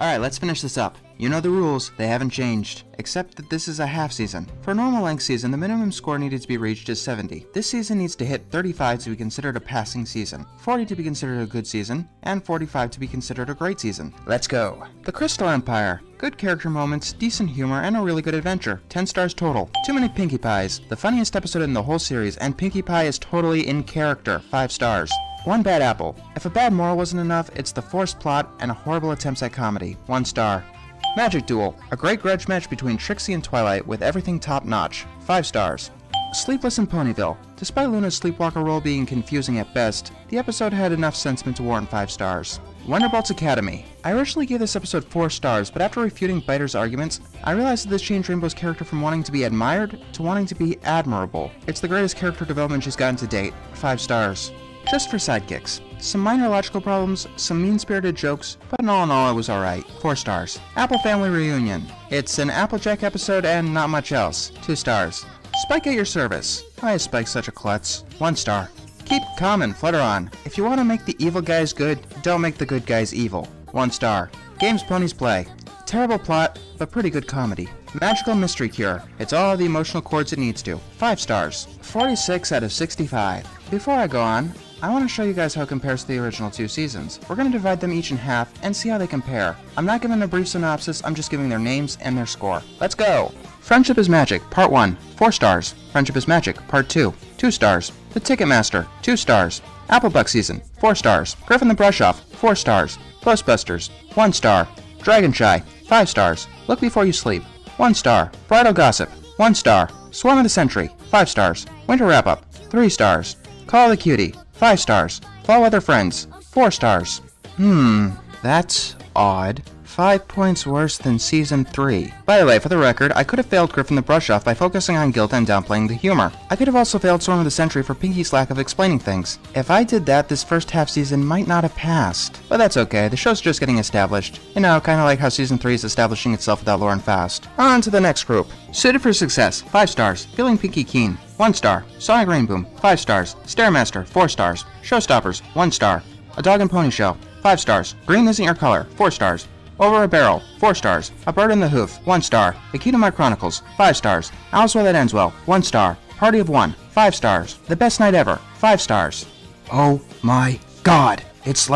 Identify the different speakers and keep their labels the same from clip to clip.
Speaker 1: Alright, let's finish this up. You know the rules, they haven't changed. Except that this is a half season. For a normal length season, the minimum score needed to be reached is 70. This season needs to hit 35 to be considered a passing season, 40 to be considered a good season, and 45 to be considered a great season. Let's go! The Crystal Empire. Good character moments, decent humor, and a really good adventure. 10 stars total. Too many Pinkie Pies. The funniest episode in the whole series, and Pinkie Pie is totally in character. 5 stars. One bad apple. If a bad moral wasn't enough, it's the forced plot and horrible attempts at comedy. 1 star. Magic Duel. A great grudge match between Trixie and Twilight with everything top-notch. 5 stars. Sleepless in Ponyville. Despite Luna's sleepwalker role being confusing at best, the episode had enough sentiment to warrant 5 stars. Wonderbolt's Academy. I originally gave this episode 4 stars, but after refuting Biter's arguments, I realized that this changed Rainbow's character from wanting to be admired to wanting to be admirable. It's the greatest character development she's gotten to date. 5 stars. Just for sidekicks. Some minor logical problems, some mean-spirited jokes, but in all it was alright. 4 stars. Apple Family Reunion. It's an Applejack episode and not much else. 2 stars. Spike at your service. Why is Spike such a klutz? 1 star. Keep calm and flutter on. If you want to make the evil guys good, don't make the good guys evil. 1 star. Games Ponies Play. Terrible plot, but pretty good comedy. Magical Mystery Cure. It's all the emotional chords it needs to. 5 stars. 46 out of 65. Before I go on, I want to show you guys how it compares to the original 2 seasons. We're going to divide them each in half and see how they compare. I'm not giving a brief synopsis, I'm just giving their names and their score. Let's go! Friendship is Magic, Part 1, 4 stars. Friendship is Magic, Part 2, 2 stars. The Ticketmaster, 2 stars. Applebuck Season, 4 stars. Griffin the Brush Off, 4 stars. Ghostbusters, 1 star. Dragonshy, 5 stars. Look Before You Sleep, 1 star. Bridal Gossip, 1 star. Swarm of the Century, 5 stars. Winter Wrap Up, 3 stars. Call of the Cutie, 5 stars. Fall Weather Friends, 4 stars. That's odd. 5 points worse than Season 3. By the way, for the record, I could have failed Griffin the Brush Off by focusing on guilt and downplaying the humor. I could have also failed Swarm of the Century for Pinkie's lack of explaining things. If I did that, this first half season might not have passed. But that's okay, the show's just getting established. You know, kinda like how Season 3 is establishing itself without Lauren Fast. On to the next group. Suited for Success, 5 stars. Feeling Pinkie Keen, 1 star. Sonic Rainboom, 5 stars. Stairmaster, 4 stars. Showstoppers, 1 star. A Dog and Pony Show, 5 stars. Green Isn't Your Color, 4 stars. Over a Barrel, 4 stars. A Bird in the Hoof, 1 star. The Key to My Chronicles, 5 stars. All's Well That Ends Well, 1 star. Party of 1, 5 stars. The Best Night Ever, 5 stars. Oh my god! It's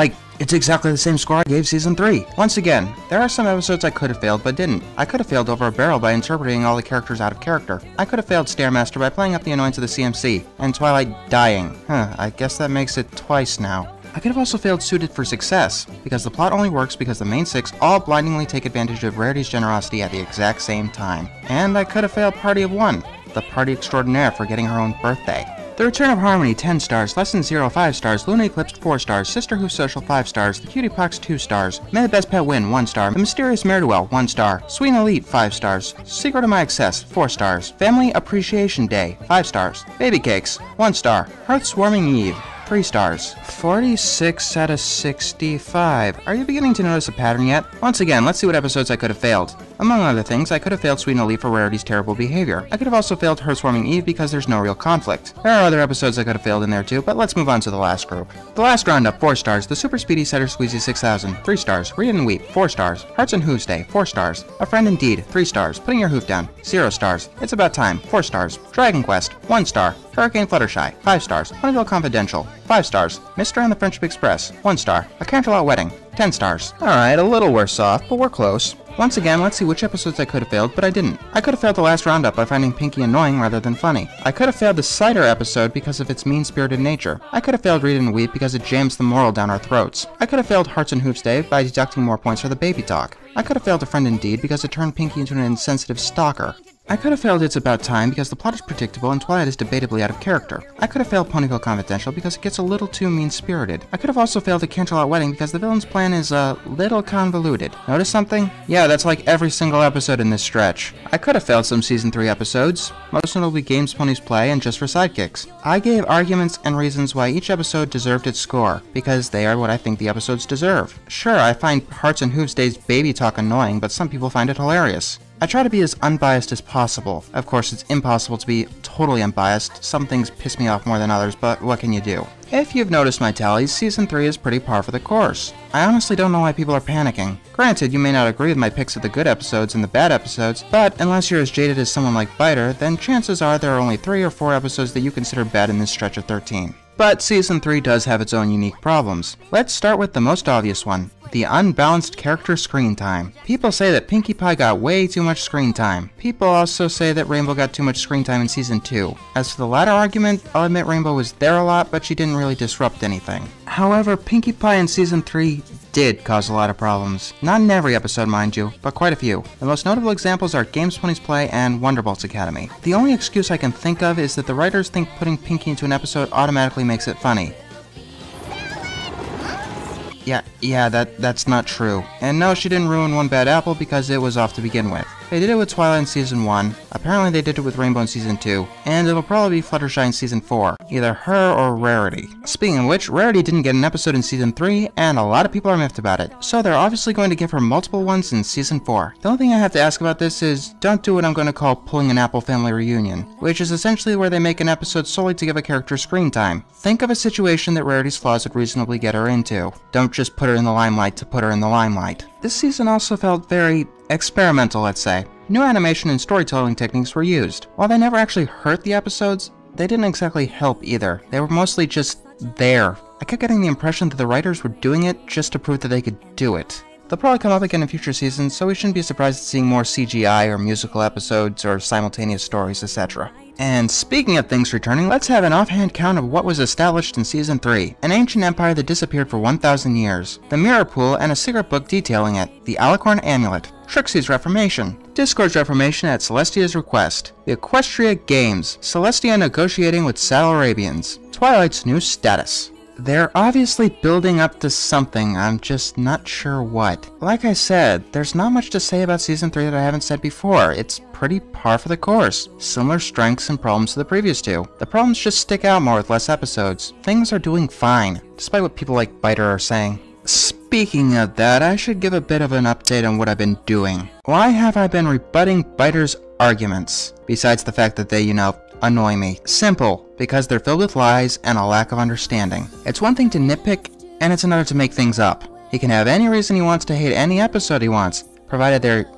Speaker 1: exactly the same score I gave Season 3. Once again, there are some episodes I could have failed but didn't. I could have failed Over a Barrel by interpreting all the characters out of character. I could have failed Stairmaster by playing up the annoyance of the CMC, and Twilight dying. I guess that makes it twice now. I could have also failed Suited for Success, because the plot only works because the main 6 all blindingly take advantage of Rarity's generosity at the exact same time. And I could have failed Party of 1, the party extraordinaire for getting her own birthday. The Return of Harmony, 10 stars. Lesson Zero, 5 stars. Luna Eclipsed, 4 stars. Sister Who Social, 5 stars. The Cutie Pox, 2 stars. May the Best Pet Win, 1 star. The Mysterious Mare-do-Well, 1 star. Sweet and Elite, 5 stars. Secret of My Excess, 4 stars. Family Appreciation Day, 5 stars. Baby Cakes, 1 star. Hearth's Warming Eve, 3 stars. 46 out of 65. Are you beginning to notice a pattern yet? Once again, let's see what episodes I could have failed. Among other things, I could have failed Sweet and Elite for Rarity's terrible behavior. I could have also failed Hearth's Warming Eve because there's no real conflict. There are other episodes I could have failed in there too, but let's move on to the last group. The last roundup, 4 stars. The Super Speedy Setter Squeezy 6000, 3 stars. Read and Weep, 4 stars. Hearts and Hooves Day, 4 stars. A Friend Indeed, 3 stars. Putting Your Hoof Down, 0 stars. It's About Time, 4 stars. Dragon Quest, 1 star. Hurricane Fluttershy, 5 stars. Ponyville Confidential, 5 stars. Mister and the Friendship Express, 1 star. A Canterlot Wedding, 10 stars. Alright, a little worse off, but we're close. Once again, let's see which episodes I could have failed, but I didn't. I could have failed the last roundup by finding Pinkie annoying rather than funny. I could have failed the Cider episode because of its mean-spirited nature. I could have failed Read and Weep because it jams the moral down our throats. I could have failed Hearts and Hoops Day by deducting more points for the baby talk. I could have failed A Friend Indeed because it turned Pinkie into an insensitive stalker. I could have failed It's About Time because the plot is predictable and Twilight is debatably out of character. I could have failed Ponyville Confidential because it gets a little too mean-spirited. I could have also failed A Canterlot Wedding because the villain's plan is a little convoluted. Notice something? Yeah, that's like every single episode in this stretch. I could have failed some Season 3 episodes, most notably Games Ponies Play and Just for Sidekicks. I gave arguments and reasons why each episode deserved its score, because they are what I think the episodes deserve. Sure, I find Hearts and Hooves Day's baby talk annoying, but some people find it hilarious. I try to be as unbiased as possible. Of course, it's impossible to be totally unbiased. Some things piss me off more than others, but what can you do? If you've noticed my tallies, Season 3 is pretty par for the course. I honestly don't know why people are panicking. Granted, you may not agree with my picks of the good episodes and the bad episodes, but unless you're as jaded as someone like Biter, then chances are there are only 3 or 4 episodes that you consider bad in this stretch of 13. But Season 3 does have its own unique problems. Let's start with the most obvious one. The unbalanced character screen time. People say that Pinkie Pie got way too much screen time. People also say that Rainbow got too much screen time in Season 2. As for the latter argument, I'll admit Rainbow was there a lot, but she didn't really disrupt anything. However, Pinkie Pie in Season 3 did cause a lot of problems. Not in every episode, mind you, but quite a few. The most notable examples are Games Ponies Play and Wonderbolts Academy. The only excuse I can think of is that the writers think putting Pinkie into an episode automatically makes it funny. Yeah, that's not true. And no, she didn't ruin One Bad Apple because it was off to begin with. They did it with Twilight in Season 1, apparently they did it with Rainbow in Season 2, and it'll probably be Fluttershy in Season 4. Either her or Rarity. Speaking of which, Rarity didn't get an episode in Season 3, and a lot of people are miffed about it. So they're obviously going to give her multiple ones in Season 4. The only thing I have to ask about this is, don't do what I'm going to call pulling an Apple Family reunion, which is essentially where they make an episode solely to give a character screen time. Think of a situation that Rarity's flaws would reasonably get her into. Don't just put her in the limelight to put her in the limelight. This season also felt very experimental, let's say. New animation and storytelling techniques were used. While they never actually hurt the episodes, they didn't exactly help either. They were mostly just there. I kept getting the impression that the writers were doing it just to prove that they could do it. They'll probably come up again in future seasons, so we shouldn't be surprised at seeing more CGI or musical episodes or simultaneous stories, etc. And speaking of things returning, let's have an offhand count of what was established in Season 3. An ancient empire that disappeared for 1,000 years. The Mirror Pool and a secret book detailing it. The Alicorn Amulet. Trixie's Reformation. Discord's Reformation at Celestia's request. The Equestria Games. Celestia negotiating with Saddle Arabians. Twilight's new status. They're obviously building up to something, I'm just not sure what. Like I said, there's not much to say about Season 3 that I haven't said before. It's pretty par for the course. Similar strengths and problems to the previous two. The problems just stick out more with less episodes. Things are doing fine, despite what people like Biter are saying. Speaking of that, I should give a bit of an update on what I've been doing. Why have I been rebutting Biter's arguments? Besides the fact that they, annoy me. Simple, because they're filled with lies and a lack of understanding. It's one thing to nitpick, and it's another to make things up. He can have any reason he wants to hate any episode he wants, provided they're,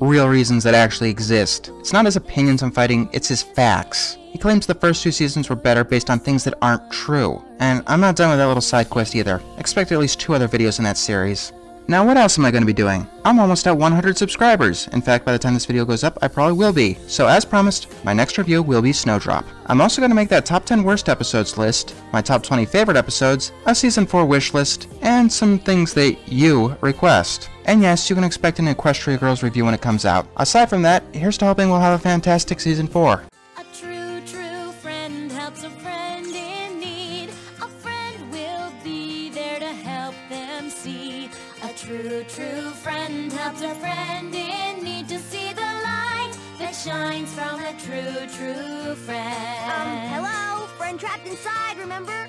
Speaker 1: real reasons that actually exist. It's not his opinions I'm fighting, it's his facts. He claims the first 2 seasons were better based on things that aren't true. And I'm not done with that little side quest either. Expect at least 2 other videos in that series. Now what else am I going to be doing? I'm almost at 100 subscribers. In fact, by the time this video goes up, I probably will be. So as promised, my next review will be Snowdrop. I'm also going to make that top 10 worst episodes list, my top 20 favorite episodes, a Season 4 wish list, and some things that you request. And yes, you can expect an Equestria Girls review when it comes out. Aside from that, here's to hoping we'll have a fantastic Season 4.
Speaker 2: A true friend helps a friend in need. A friend will be there to help them see. A true friend helps a friend in need to see the light that shines from a true friend.
Speaker 3: Hello? Friend trapped inside, remember?